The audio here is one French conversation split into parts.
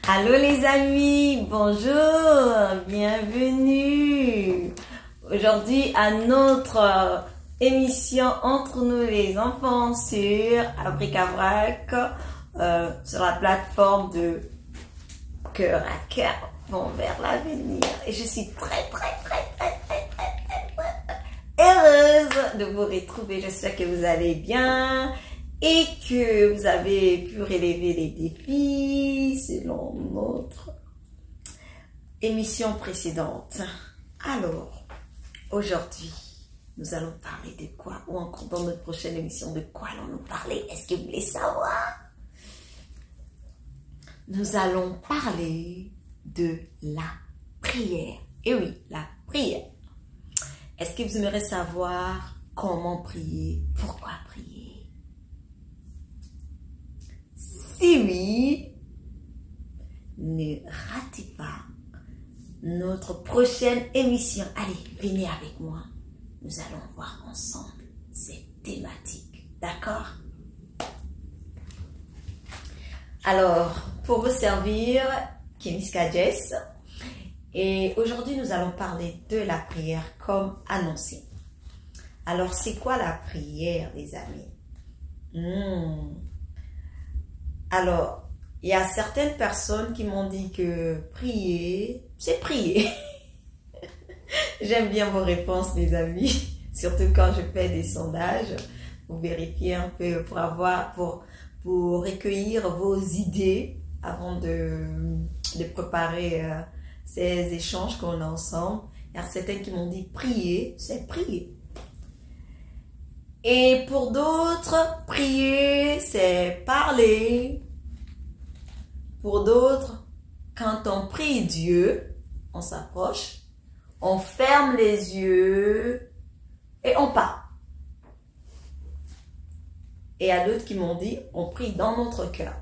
Allô les amis, bonjour, bienvenue aujourd'hui à notre émission Entre nous les enfants sur Abricavrac, sur la plateforme de Cœur à Cœur vont vers l'avenir. Et je suis très heureuse de vous retrouver. J'espère que vous allez bien et que vous avez pu relever les défis selon notre émission précédente. Alors, aujourd'hui, nous allons parler de quoi? Ou encore dans notre prochaine émission, de quoi allons-nous parler? Est-ce que vous voulez savoir? Nous allons parler de la prière. Et oui, la prière. Est-ce que vous aimeriez savoir comment prier? Pourquoi prier? Si oui, ne ratez pas notre prochaine émission. Allez, venez avec moi. Nous allons voir ensemble cette thématique. D'accord? Alors, pour vous servir, Kemiska Jess. Et aujourd'hui, nous allons parler de la prière comme annoncé. Alors, c'est quoi la prière, les amis? Alors, il y a certaines personnes qui m'ont dit que prier, c'est prier. J'aime bien vos réponses, les amis. Surtout quand je fais des sondages pour vérifier un peu, pour recueillir vos idées avant de préparer ces échanges qu'on a ensemble. Il y a certaines qui m'ont dit prier, c'est prier. Et pour d'autres, prier, c'est parler. Pour d'autres, quand on prie Dieu, on s'approche, on ferme les yeux et on parle. Et il y a d'autres qui m'ont dit, on prie dans notre cœur.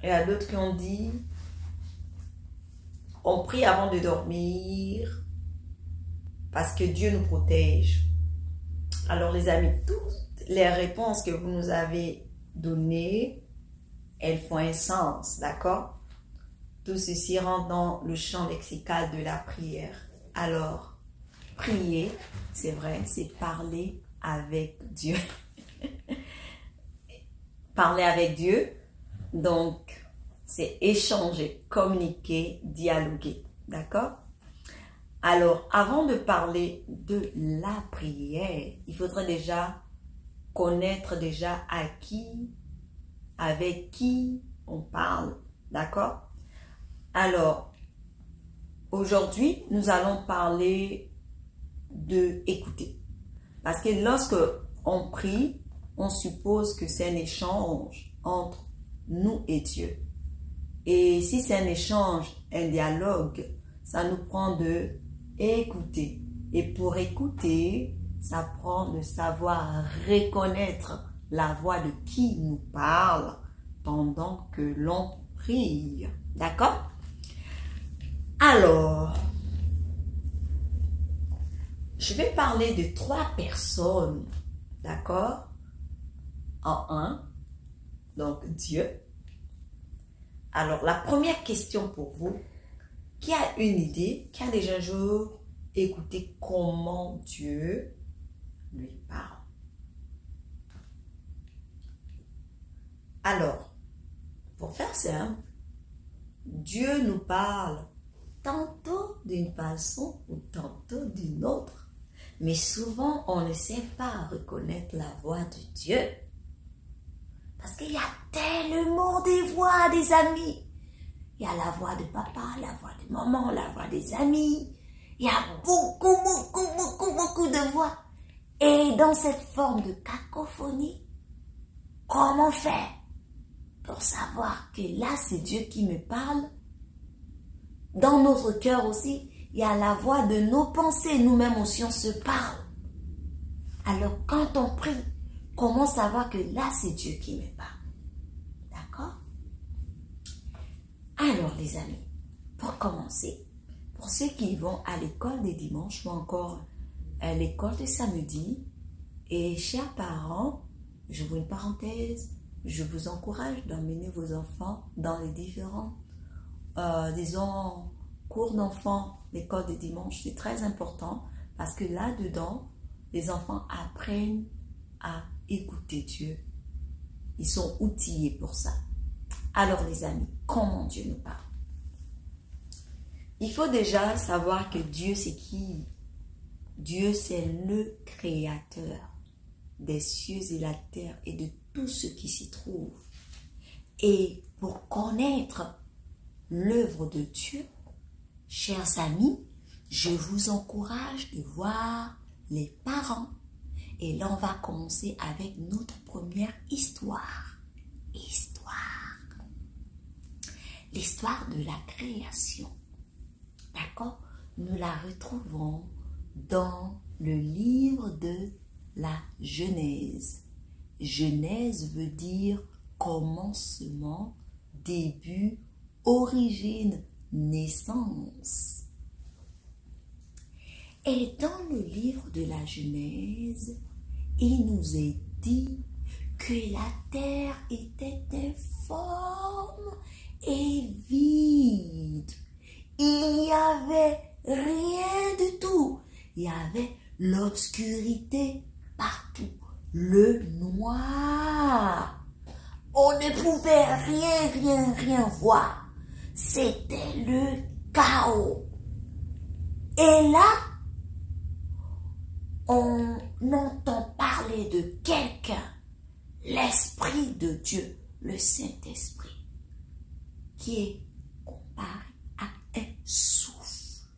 Et il y a d'autres qui ont dit, on prie avant de dormir parce que Dieu nous protège. Alors les amis, toutes les réponses que vous nous avez données, elles font un sens, d'accord? Tout ceci rentre dans le champ lexical de la prière. Alors, prier, c'est vrai, c'est parler avec Dieu. Parler avec Dieu, donc c'est échanger, communiquer, dialoguer, d'accord? Alors, avant de parler de la prière, il faudrait déjà connaître déjà avec qui on parle, d'accord? Alors, aujourd'hui, nous allons parler de écouter. Parce que lorsque on prie, on suppose que c'est un échange entre nous et Dieu. Et si c'est un échange, un dialogue, ça nous prend de écouter. Et pour écouter, ça prend de savoir reconnaître la voix de qui nous parle pendant que l'on prie. D'accord? Alors, je vais parler de 3 personnes. D'accord? En un, donc Dieu. Alors, la première question pour vous, qui a une idée, qui a déjà un jour écouté comment Dieu lui parle? Alors, pour faire simple, Dieu nous parle tantôt d'une façon ou tantôt d'une autre. Mais souvent, on ne sait pas reconnaître la voix de Dieu. Parce qu'il y a tellement de voix, des amis. Il y a la voix de papa, la voix de maman, la voix des amis. Il y a beaucoup de voix. Et dans cette forme de cacophonie, comment faire pour savoir que là, c'est Dieu qui me parle? Dans notre cœur aussi, il y a la voix de nos pensées. Nous-mêmes aussi, on se parle. Alors, quand on prie, comment savoir que là, c'est Dieu qui me parle? D'accord? Alors, les amis, pour commencer, pour ceux qui vont à l'école des dimanches ou encore à l'école de samedi, et chers parents, j'ouvre une parenthèse, je vous encourage d'emmener vos enfants dans les différents, disons, cours d'enfants, l'école de dimanche. C'est très important parce que là-dedans, les enfants apprennent à écouter Dieu. Ils sont outillés pour ça. Alors les amis, comment Dieu nous parle? Il faut déjà savoir que Dieu, c'est qui? Dieu, c'est le créateur des cieux et la terre et de tout ce qui s'y trouve. Et pour connaître l'œuvre de Dieu, chers amis, je vous encourage de voir les parents. Et là, on va commencer avec notre première histoire. L'histoire de la création. D'accord? Nous la retrouvons dans le livre de la Genèse. Genèse veut dire commencement, début, origine, naissance. Et dans le livre de la Genèse, il nous est dit que la terre était informe et vide. Il n'y avait rien du tout. Il y avait l'obscurité partout, le noir. On ne pouvait rien voir. C'était le chaos. Et là, on entend parler de quelqu'un, l'Esprit de Dieu, le Saint-Esprit, qui est comparé à un souffle.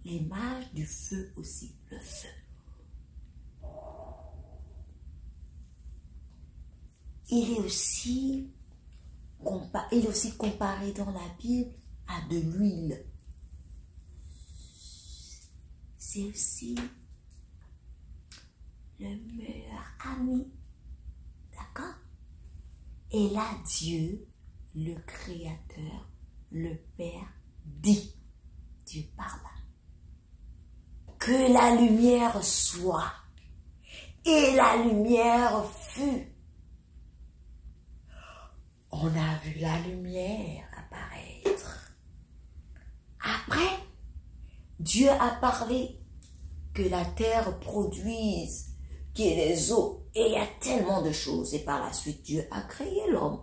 L'image du feu aussi, le feu. Il est aussi comparé dans la Bible à de l'huile. C'est aussi le meilleur ami. D'accord? Et là, Dieu, le Créateur, le Père, dit, Dieu parle, que la lumière soit. Et la lumière fut. On a vu la lumière apparaître. Après, Dieu a parlé que la terre produise, qu'il y ait des eaux. Et il y a tellement de choses. Et par la suite, Dieu a créé l'homme.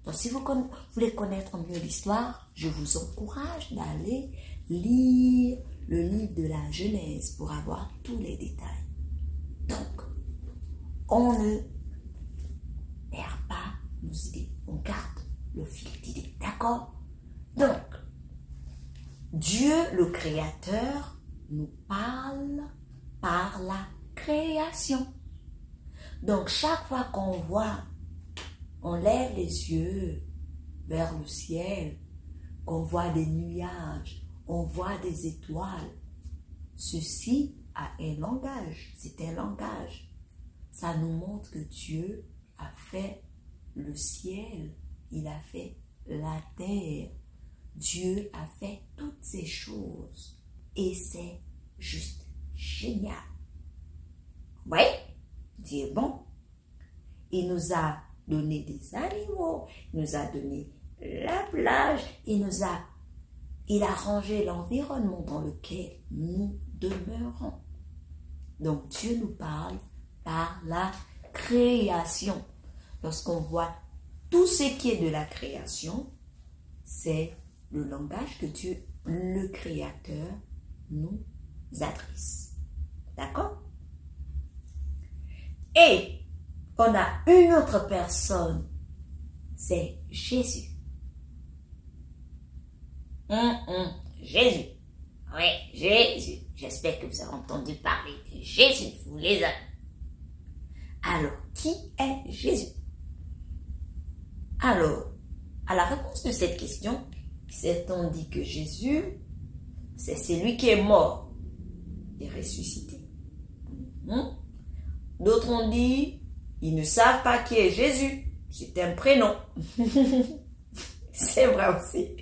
Donc, si vous voulez connaître mieux l'histoire, je vous encourage d'aller lire le livre de la Genèse pour avoir tous les détails. Donc, on ne perd pas nos idées. On garde le fil d'idées. D'accord? Donc, Dieu, le Créateur, nous parle par la création. Donc, chaque fois qu'on voit, on lève les yeux vers le ciel, qu'on voit des nuages, on voit des étoiles. Ceci a un langage, c'est un langage. Ça nous montre que Dieu a fait le ciel, il a fait la terre. Dieu a fait toutes ces choses. Et c'est juste génial. Oui, Dieu est bon. Il nous a donné des animaux, il nous a donné la plage, il a rangé l'environnement dans lequel nous demeurons. Donc Dieu nous parle par la création. Lorsqu'on voit tout ce qui est de la création, c'est le langage que Dieu, le Créateur, nous adresse. D'accord? Et on a une autre personne, c'est Jésus. Jésus. Oui, Jésus. J'espère que vous avez entendu parler de Jésus, vous les amis. Alors, qui est Jésus? Alors, à la réponse de cette question, certains disent que Jésus, c'est celui qui est mort et ressuscité. D'autres ont dit, ils ne savent pas qui est Jésus. C'est un prénom. C'est vrai aussi.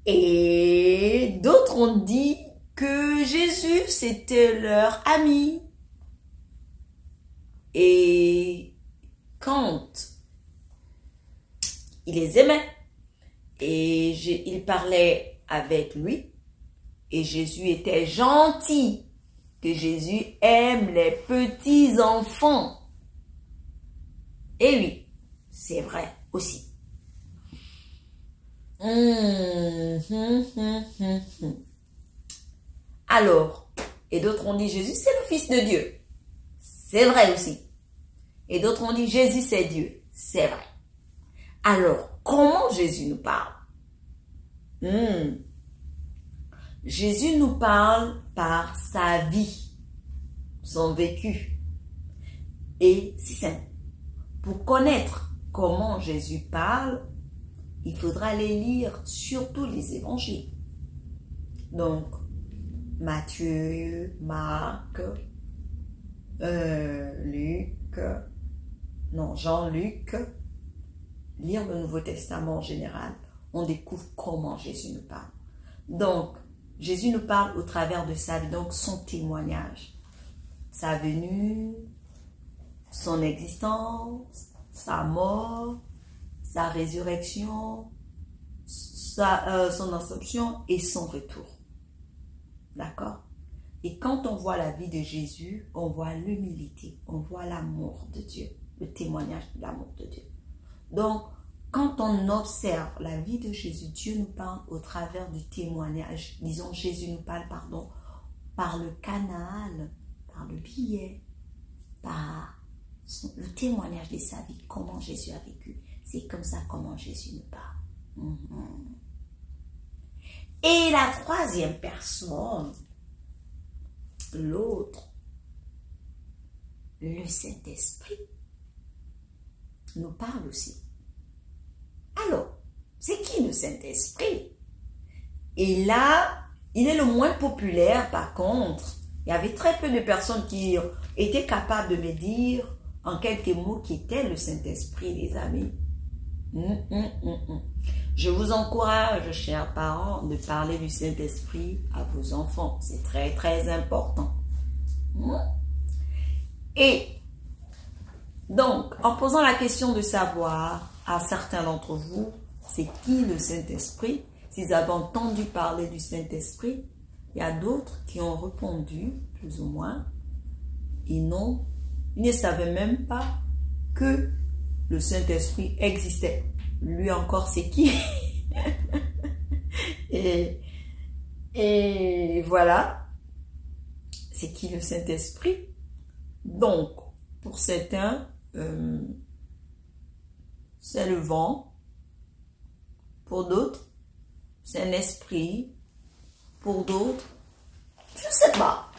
Et d'autres ont dit, que Jésus, c'était leur ami. Et quand il les aimait, et il parlait avec lui, et Jésus était gentil, que Jésus aime les petits enfants. Et oui, c'est vrai aussi. Alors, et d'autres ont dit Jésus c'est le Fils de Dieu. C'est vrai aussi. Et d'autres ont dit Jésus c'est Dieu. C'est vrai. Alors, comment Jésus nous parle? Jésus nous parle par sa vie, son vécu. Et c'est simple. Pour connaître comment Jésus parle, il faudra aller lire surtout les évangiles. Donc, Matthieu, Marc, Jean-Luc, lire le Nouveau Testament en général, on découvre comment Jésus nous parle. Donc, Jésus nous parle au travers de sa vie, donc son témoignage, sa venue, son existence, sa mort, sa résurrection, son assomption et son retour. D'accord? Et quand on voit la vie de Jésus, on voit l'humilité, on voit l'amour de Dieu, le témoignage de l'amour de Dieu. Donc, quand on observe la vie de Jésus, Dieu nous parle au travers du témoignage. Disons, Jésus nous parle, par le canal, par le billet, par le témoignage de sa vie, comment Jésus a vécu. C'est comme ça comment Jésus nous parle. Et la troisième personne, l'autre, le Saint-Esprit, nous parle aussi. Alors, c'est qui le Saint-Esprit? Et là, il est le moins populaire par contre. Il y avait très peu de personnes qui étaient capables de me dire en quelques mots qui était le Saint-Esprit, les amis. Je vous encourage, chers parents, de parler du Saint-Esprit à vos enfants. C'est très, très important. Et donc, en posant la question de savoir à certains d'entre vous, c'est qui le Saint-Esprit? S'ils avaient entendu parler du Saint-Esprit, il y a d'autres qui ont répondu, plus ou moins, ils ne savaient même pas que le Saint-Esprit existait. Lui encore, c'est qui? et voilà, c'est qui le Saint-Esprit? Donc, pour certains, c'est le vent. Pour d'autres, c'est un esprit. Pour d'autres, je ne sais pas.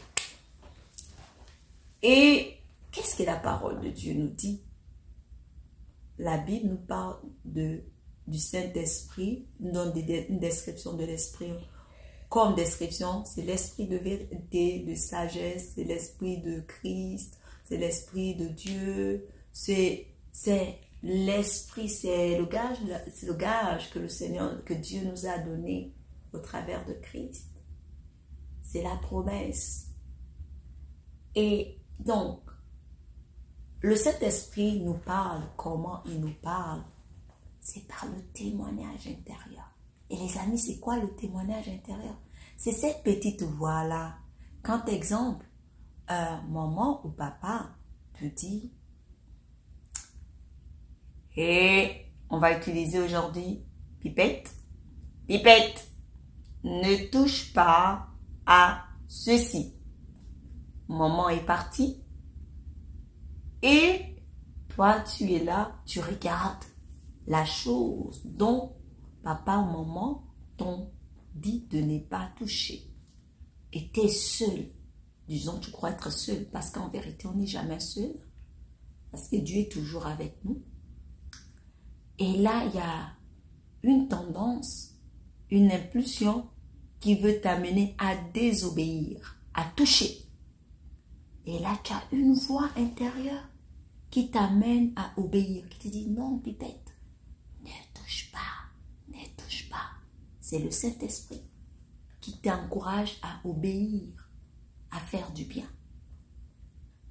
Et qu'est-ce que la parole de Dieu nous dit? La Bible nous parle du Saint-Esprit, nous donne une description de l'Esprit. Comme description, c'est l'Esprit de vérité, de sagesse, c'est l'Esprit de Christ, c'est l'Esprit de Dieu, c'est l'Esprit, c'est le gage que le Seigneur, que Dieu nous a donné au travers de Christ. C'est la promesse. Et donc, le Saint-Esprit nous parle. Comment il nous parle? C'est par le témoignage intérieur. Et les amis, c'est quoi le témoignage intérieur? C'est cette petite voix-là. Quand, exemple, maman ou papa te dit, et on va utiliser aujourd'hui pipette. Pipette, ne touche pas à ceci. Maman est partie. Et toi, tu es là, tu regardes la chose dont papa ou maman t'ont dit de ne pas toucher. Et tu es seul. Disons, tu crois être seul, parce qu'en vérité, on n'est jamais seul. Parce que Dieu est toujours avec nous. Et là, il y a une tendance, une impulsion qui veut t'amener à désobéir, à toucher. Et là, tu as une voix intérieure qui t'amène à obéir, qui te dit non, pipette, ne touche pas, ne touche pas. C'est le Saint-Esprit qui t'encourage à obéir, à faire du bien.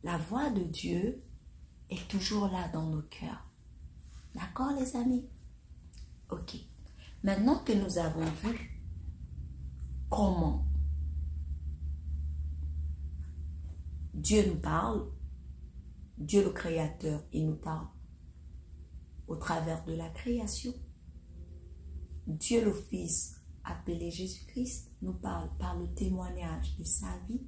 La voix de Dieu est toujours là dans nos cœurs. D'accord, les amis? Ok. Maintenant que nous avons vu comment Dieu nous parle, Dieu le Créateur, il nous parle au travers de la création. Dieu le Fils, appelé Jésus-Christ, nous parle par le témoignage de sa vie.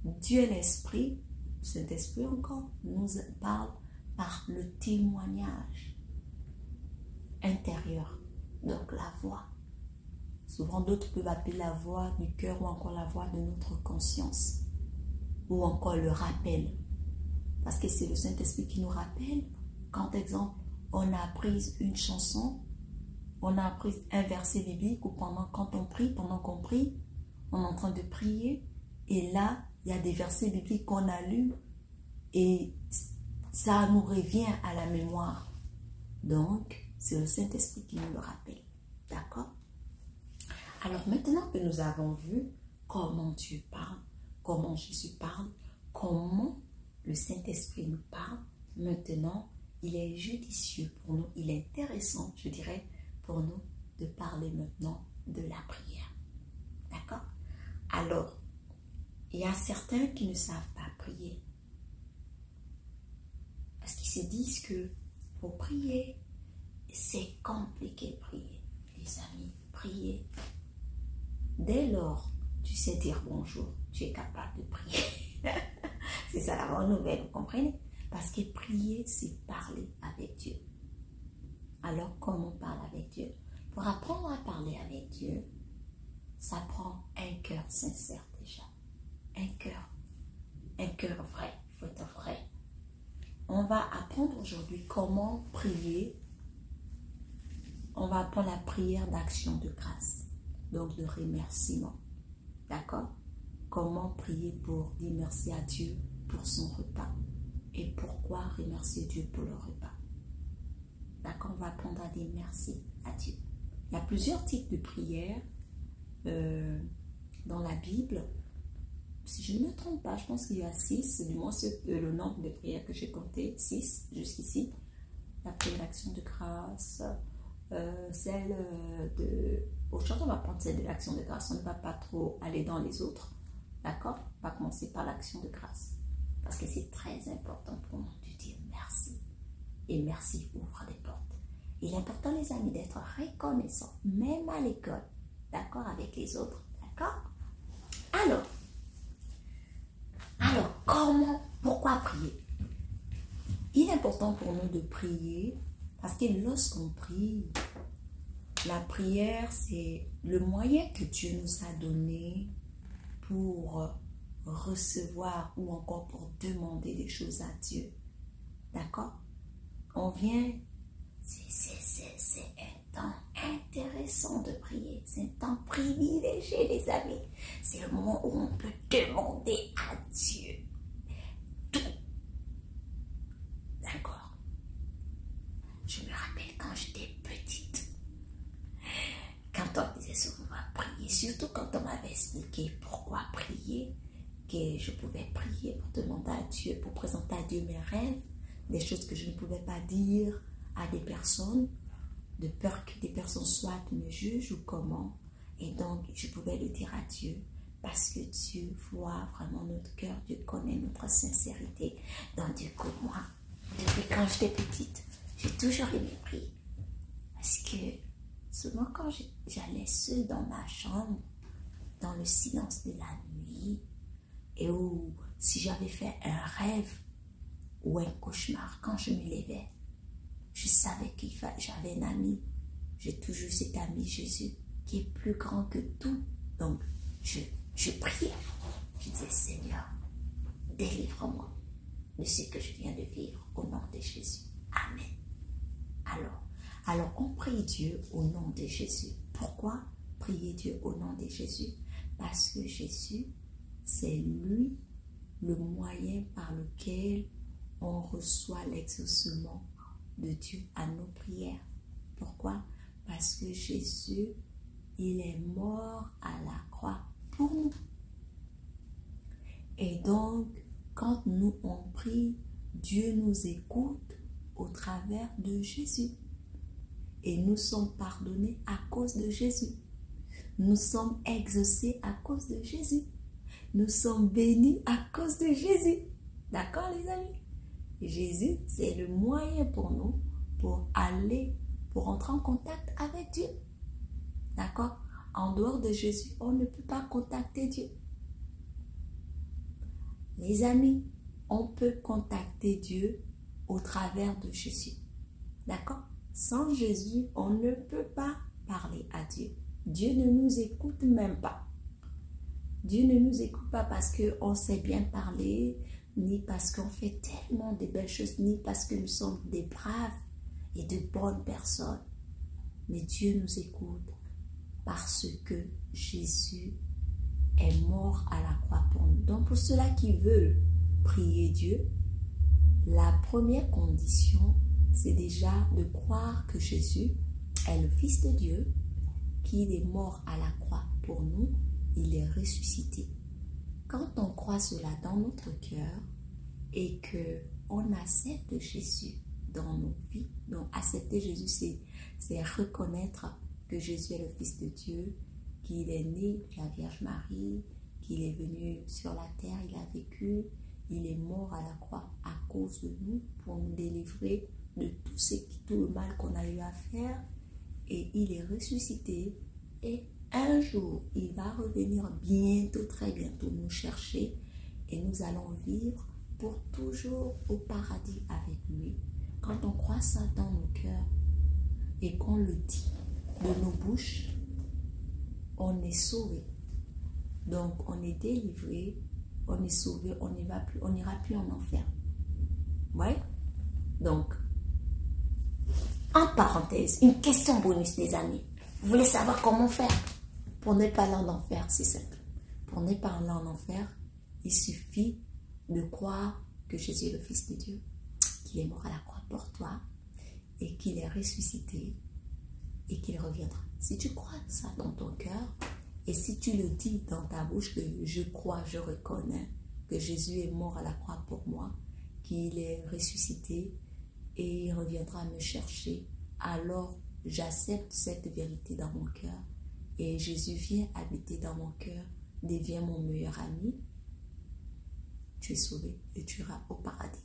Dieu l'Esprit, Saint-Esprit encore, nous parle par le témoignage intérieur, donc la voix. Souvent d'autres peuvent appeler la voix du cœur ou encore la voix de notre conscience ou encore le rappel. Parce que c'est le Saint-Esprit qui nous rappelle quand, exemple, on a appris une chanson, on a appris un verset biblique ou pendant qu'on prie, on est en train de prier et là, il y a des versets bibliques qu'on a lus et ça nous revient à la mémoire. Donc, c'est le Saint-Esprit qui nous le rappelle. D'accord? Alors maintenant que nous avons vu comment Dieu parle, comment Jésus parle, comment le Saint-Esprit nous parle, maintenant, il est judicieux pour nous, il est intéressant, je dirais, pour nous de parler maintenant de la prière. D'accord? Alors, il y a certains qui ne savent pas prier. Parce qu'ils se disent que pour prier, c'est compliqué de prier. Les amis, prier. Dès lors, tu sais dire bonjour, tu es capable de prier. C'est ça la bonne nouvelle, vous comprenez? Parce que prier, c'est parler avec Dieu. Alors, comment on parle avec Dieu? Pour apprendre à parler avec Dieu, ça prend un cœur sincère déjà. Un cœur vrai, il faut être vrai. On va apprendre aujourd'hui comment prier. On va apprendre la prière d'action de grâce, donc de remerciement. D'accord? Comment prier pour dire merci à Dieu pour son repas et pourquoi remercier Dieu pour le repas. D'accord? On va apprendre à dire merci à Dieu. Il y a plusieurs types de prières dans la Bible. Si je ne me trompe pas, je pense qu'il y a 6, du moins le nombre de prières que j'ai compté, 6 jusqu'ici. La prière d'action de grâce, celle de... Aujourd'hui, on va prendre celle de l'action de grâce, on ne va pas trop aller dans les autres. D'accord? On va commencer par l'action de grâce. Parce que c'est très important pour nous de dire merci. Et merci ouvre des portes. Il est important, les amis, d'être reconnaissant, même à l'école. D'accord? Avec les autres. D'accord? Alors, pourquoi prier? Il est important pour nous de prier parce que lorsqu'on prie, la prière, c'est le moyen que Dieu nous a donné pour recevoir ou encore pour demander des choses à Dieu. D'accord? On vient, c'est un temps intéressant de prier. C'est un temps privilégié, les amis. C'est le moment où on peut demander à Dieu tout. D'accord? Je me rappelle quand j'étais petite, quand on disait souvent on va prier, surtout quand on m'avait expliqué pourquoi prier, que je pouvais prier pour demander à Dieu, pour présenter à Dieu mes rêves, des choses que je ne pouvais pas dire à des personnes, de peur que des personnes soit me jugent ou comment. Et donc, je pouvais le dire à Dieu parce que Dieu voit vraiment notre cœur, Dieu connaît notre sincérité. Donc, du coup, moi, depuis quand j'étais petite, j'ai toujours aimé prier. Parce que souvent, quand j'allais seule dans ma chambre, dans le silence de la nuit, et où si j'avais fait un rêve ou un cauchemar, quand je me levais, je savais que j'avais un ami. J'ai toujours cet ami Jésus qui est plus grand que tout. Donc, je priais. Je disais, Seigneur, délivre-moi de ce que je viens de vivre au nom de Jésus. Amen. Alors on prie Dieu au nom de Jésus. Pourquoi prier Dieu au nom de Jésus? Parce que Jésus, c'est lui le moyen par lequel on reçoit l'exaucement de Dieu à nos prières. Pourquoi? Parce que Jésus il est mort à la croix pour nous. Et donc, quand nous on prie, Dieu nous écoute au travers de Jésus. Et nous sommes pardonnés à cause de Jésus. Nous sommes exaucés à cause de Jésus. Nous sommes bénis à cause de Jésus. D'accord les amis? Jésus, c'est le moyen pour nous pour entrer en contact avec Dieu. D'accord? En dehors de Jésus, on ne peut pas contacter Dieu. Les amis, on peut contacter Dieu au travers de Jésus. D'accord? Sans Jésus, on ne peut pas parler à Dieu. Dieu ne nous écoute même pas. Dieu ne nous écoute pas parce qu'on sait bien parler, ni parce qu'on fait tellement de belles choses, ni parce que nous sommes des braves et de bonnes personnes. Mais Dieu nous écoute parce que Jésus est mort à la croix pour nous. Donc pour ceux-là qui veulent prier Dieu, la première condition, c'est déjà de croire que Jésus est le Fils de Dieu, qu'il est mort à la croix pour nous, il est ressuscité. Quand on croit cela dans notre cœur et qu'on accepte Jésus dans nos vies, donc accepter Jésus, c'est reconnaître que Jésus est le Fils de Dieu, qu'il est né de la Vierge Marie, qu'il est venu sur la terre, il a vécu, il est mort à la croix à cause de nous pour nous délivrer de tout le mal qu'on a eu à faire, et il est ressuscité, et un jour il va revenir bientôt, très bientôt nous chercher, et nous allons vivre pour toujours au paradis avec lui. Quand on croit ça dans nos cœurs et qu'on le dit de nos bouches, on est sauvé. Donc on est délivré, on est sauvé, on n'ira plus en enfer. Ouais? Donc, en parenthèse, une question bonus les amis. Vous voulez savoir comment faire pour ne pas aller en enfer? C'est simple. Pour ne pas aller en enfer, il suffit de croire que Jésus est le Fils de Dieu, qu'il est mort à la croix pour toi et qu'il est ressuscité et qu'il reviendra. Si tu crois ça dans ton cœur et si tu le dis dans ta bouche que je crois, je reconnais que Jésus est mort à la croix pour moi, qu'il est ressuscité et il reviendra me chercher, alors j'accepte cette vérité dans mon cœur et Jésus vient habiter dans mon cœur, devient mon meilleur ami. Tu es sauvé et tu iras au paradis.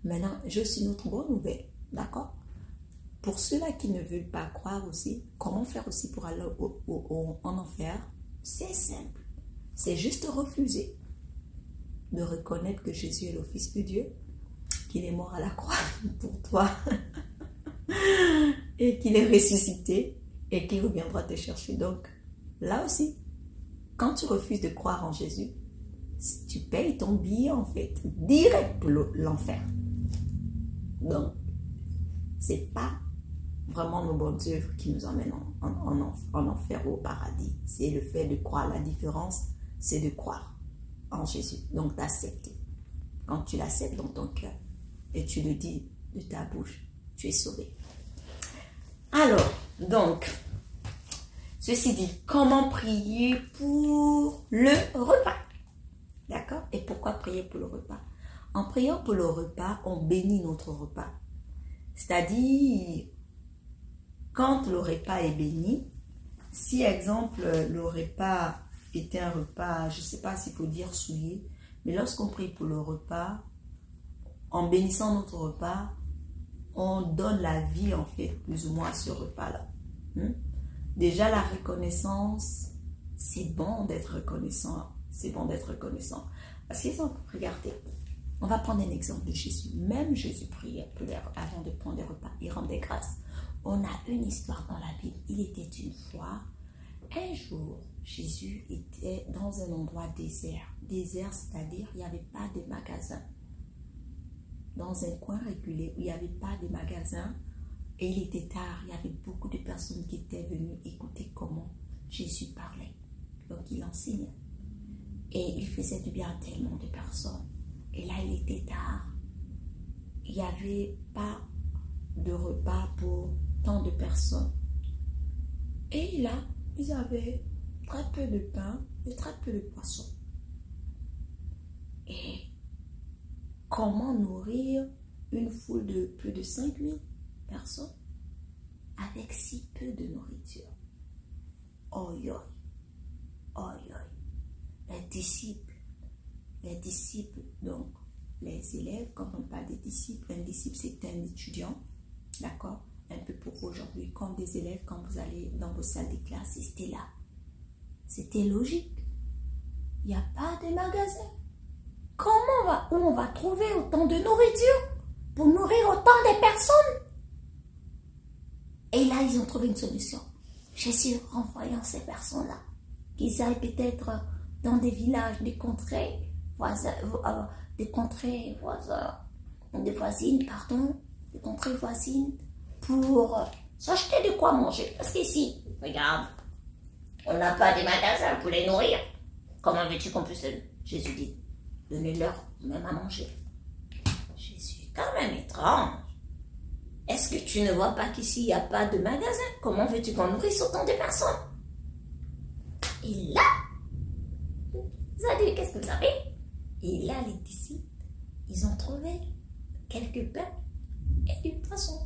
Maintenant, j'ai aussi une autre bonne nouvelle, d'accord? Pour ceux-là qui ne veulent pas croire aussi, comment faire aussi pour aller en enfer? C'est simple. C'est juste refuser de reconnaître que Jésus est le Fils de Dieu, qu'il est mort à la croix pour toi et qu'il est ressuscité et qu'il reviendra te chercher. Donc, là aussi, quand tu refuses de croire en Jésus, tu payes ton billet en fait, direct pour l'enfer. Donc, c'est pas vraiment nos bonnes œuvres qui nous emmènent en enfer ou au paradis. C'est le fait de croire. La différence, c'est de croire en Jésus. Donc, d'accepter. Quand tu l'acceptes dans ton cœur et tu le dis de ta bouche, tu es sauvé. Alors, donc, ceci dit, comment prier pour le repas? D'accord? Et pourquoi prier pour le repas? En priant pour le repas, on bénit notre repas. C'est-à-dire, quand le repas est béni, si, exemple, le repas était un repas, je ne sais pas s'il faut dire souillé, mais lorsqu'on prie pour le repas, en bénissant notre repas, on donne la vie, en fait, plus ou moins à ce repas-là. Déjà, la reconnaissance, c'est bon d'être reconnaissant. C'est bon d'être reconnaissant. Parce qu'ils ont, regardez, on va prendre un exemple de Jésus. Même Jésus priait avant de prendre des repas. Il rendait grâce. On a une histoire dans la Bible. Il était une fois, un jour, Jésus était dans un endroit désert. Désert, c'est-à-dire il n'y avait pas de magasins. Dans un coin reculé où il n'y avait pas de magasins. Et il était tard. Il y avait beaucoup de personnes qui étaient venues écouter comment Jésus parlait. Donc il enseignait. Et il faisait du bien à tellement de personnes. Et là, il était tard. Il n'y avait pas de repas pour tant de personnes. Et là, ils avaient très peu de pain et très peu de poisson. Et comment nourrir une foule de plus de 5000 personnes avec si peu de nourriture? Oi, oi, oi, oi. Les disciples, donc les élèves, quand on parle des disciples, un disciple c'est un étudiant, d'accord? Un peu pour aujourd'hui, comme des élèves, quand vous allez dans vos salles de classe, c'était là. C'était logique. Il n'y a pas de magasin. Où on va trouver autant de nourriture pour nourrir autant de personnes? Et là, ils ont trouvé une solution. Jésus, renvoyant ces personnes-là, qu'ils aillent peut-être dans des villages, des contrées voisines, des contrées voisines, pour s'acheter de quoi manger. Parce qu'ici, regarde, on n'a pas de magasin pour les nourrir. Comment veux-tu qu'on puisse... Jésus dit, donnez-leur même à manger. Jésus est quand même étrange. Est-ce que tu ne vois pas qu'ici, il n'y a pas de magasin? Comment veux-tu qu'on nourrisse autant de personnes? Et là, vous avez dit, qu'est-ce que vous avez? Et là, les disciples, ils ont trouvé quelques pains et du poisson.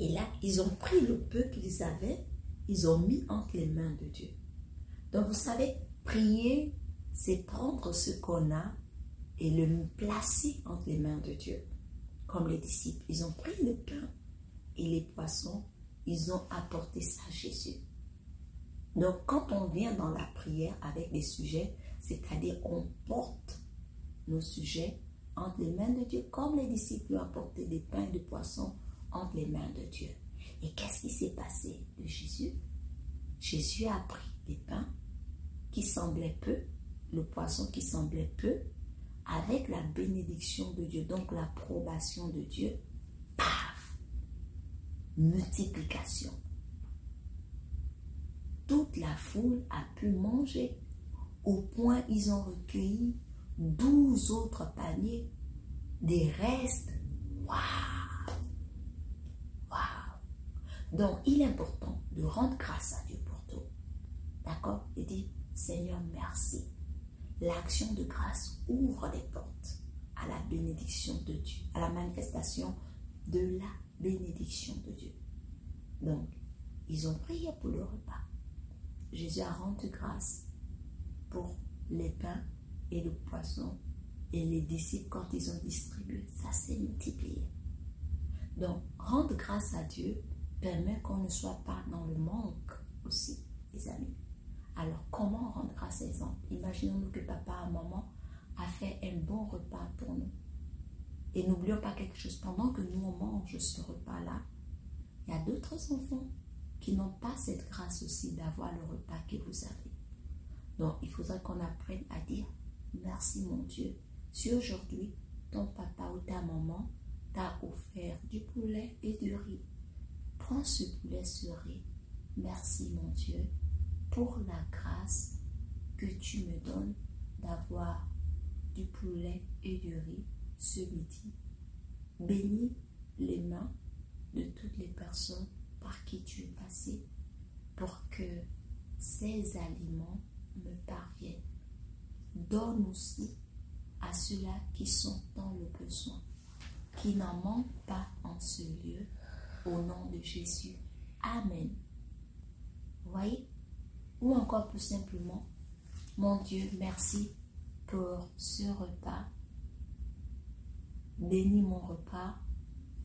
Et là, ils ont pris le peu qu'ils avaient, ils ont mis entre les mains de Dieu. Donc, vous savez, prier, c'est prendre ce qu'on a et le placer entre les mains de Dieu. Comme les disciples, ils ont pris le pain et les poissons, ils ont apporté ça à Jésus. Donc, quand on vient dans la prière avec des sujets, c'est-à-dire on porte nos sujets entre les mains de Dieu, comme les disciples ont apporté des pains et des poissons entre les mains de Dieu. Et qu'est-ce qui s'est passé de Jésus? Jésus a pris les pains qui semblaient peu, le poisson qui semblait peu, avec la bénédiction de Dieu, donc l'approbation de Dieu, paf, multiplication. Toute la foule a pu manger, au point ils ont recueilli 12 autres paniers, des restes. Waouh! Waouh! Donc, il est important de rendre grâce à Dieu pour tout. D'accord? Et dit, Seigneur, merci. L'action de grâce ouvre des portes à la bénédiction de Dieu, à la manifestation de la bénédiction de Dieu. Donc, ils ont prié pour le repas. Jésus a rendu grâce pour les pains et le poisson. Et les disciples, quand ils ont distribué, ça s'est multiplié. Donc, rendre grâce à Dieu permet qu'on ne soit pas dans le manque aussi, les amis. Alors, comment rendre grâce, exemple? Imaginons-nous que papa et maman a fait un bon repas pour nous. Et n'oublions pas quelque chose, pendant que nous on mange ce repas-là, il y a d'autres enfants qui n'ont pas cette grâce aussi d'avoir le repas que vous avez. Donc, il faudra qu'on apprenne à dire merci mon Dieu. Si aujourd'hui, ton papa ou ta maman t'a offert du poulet et du riz, prends ce poulet, ce riz. Merci mon Dieu pour la grâce que tu me donnes d'avoir du poulet et du riz ce midi. Bénis les mains de toutes les personnes par qui tu es passé pour que ces aliments me parviennent. Donne aussi à ceux-là qui sont dans le besoin, qui n'en manquent pas en ce lieu, au nom de Jésus. Amen. Vous voyez? Ou encore plus simplement, mon Dieu, merci pour ce repas. Bénis mon repas,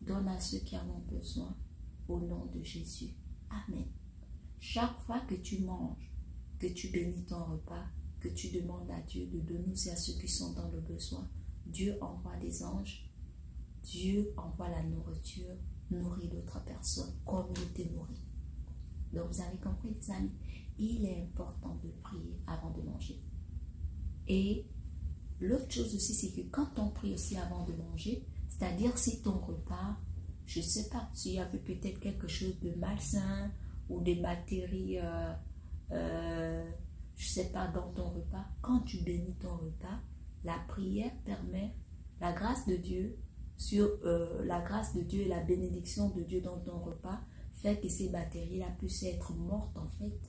donne à ceux qui en ont besoin, au nom de Jésus. Amen. Chaque fois que tu manges, que tu bénis ton repas, que tu demandes à Dieu de donner aussi à ceux qui sont dans le besoin, Dieu envoie des anges, Dieu envoie la nourriture, nourrit d'autres personnes comme il était nourri. Donc vous avez compris les amis, il est important de prier avant de manger. Et l'autre chose aussi, c'est que quand on prie aussi avant de manger, c'est-à-dire si ton repas, je ne sais pas, s'il y avait peut-être quelque chose de malsain ou des bactéries, je ne sais pas, dans ton repas, quand tu bénis ton repas, la prière permet la grâce de Dieu, la grâce de Dieu et la bénédiction de Dieu dans ton repas, fait que ces bactéries-là puissent être mortes en fait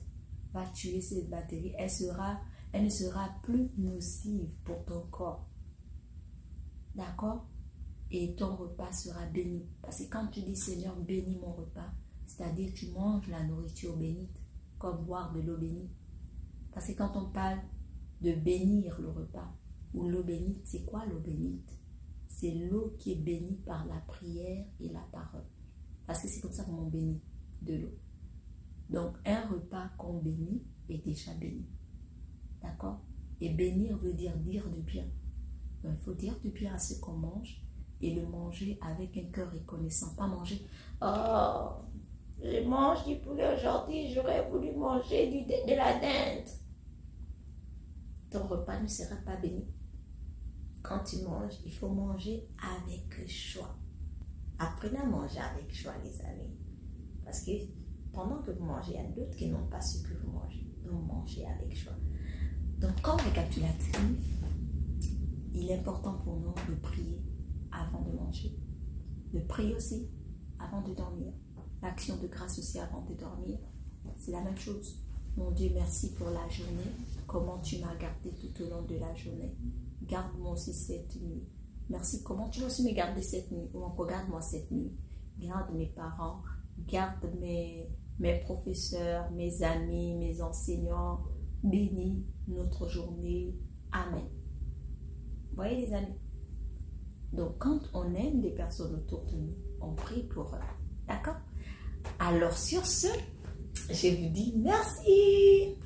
va tuer cette bactérie. Elle ne sera plus nocive pour ton corps. D'accord? Et ton repas sera béni. Parce que quand tu dis Seigneur, bénis mon repas, c'est-à-dire tu manges la nourriture bénite, comme boire de l'eau bénite. Parce que quand on parle de bénir le repas, ou l'eau bénite, c'est quoi l'eau bénite? C'est l'eau qui est bénie par la prière et la parole. Parce que c'est comme ça qu'on bénit de l'eau. Donc un repas qu'on bénit est déjà béni. D'accord? Et bénir veut dire du bien. Donc il faut dire du bien à ce qu'on mange et le manger avec un cœur reconnaissant. Pas manger, oh, je mange du poulet aujourd'hui, j'aurais voulu manger de la dinde. Ton repas ne sera pas béni. Quand tu manges, il faut manger avec choix. Apprenez à manger avec choix, les amis. Parce que pendant que vous mangez, il y a d'autres qui n'ont pas ce que vous mangez. Donc, mangez avec choix. Donc, comme récapitulatif, il est important pour nous de prier avant de manger. De prier aussi avant de dormir. L'action de grâce aussi avant de dormir. C'est la même chose. Mon Dieu, merci pour la journée. Comment tu m'as gardé tout au long de la journée. Garde-moi aussi cette nuit. Merci. Comment tu vas aussi me garder cette nuit? Ou encore garde-moi cette nuit. Garde mes parents. Garde mes professeurs, mes amis, mes enseignants. Bénis notre journée. Amen. Vous voyez les amis? Donc quand on aime des personnes autour de nous, on prie pour eux. D'accord? Alors sur ce, je vous dis merci.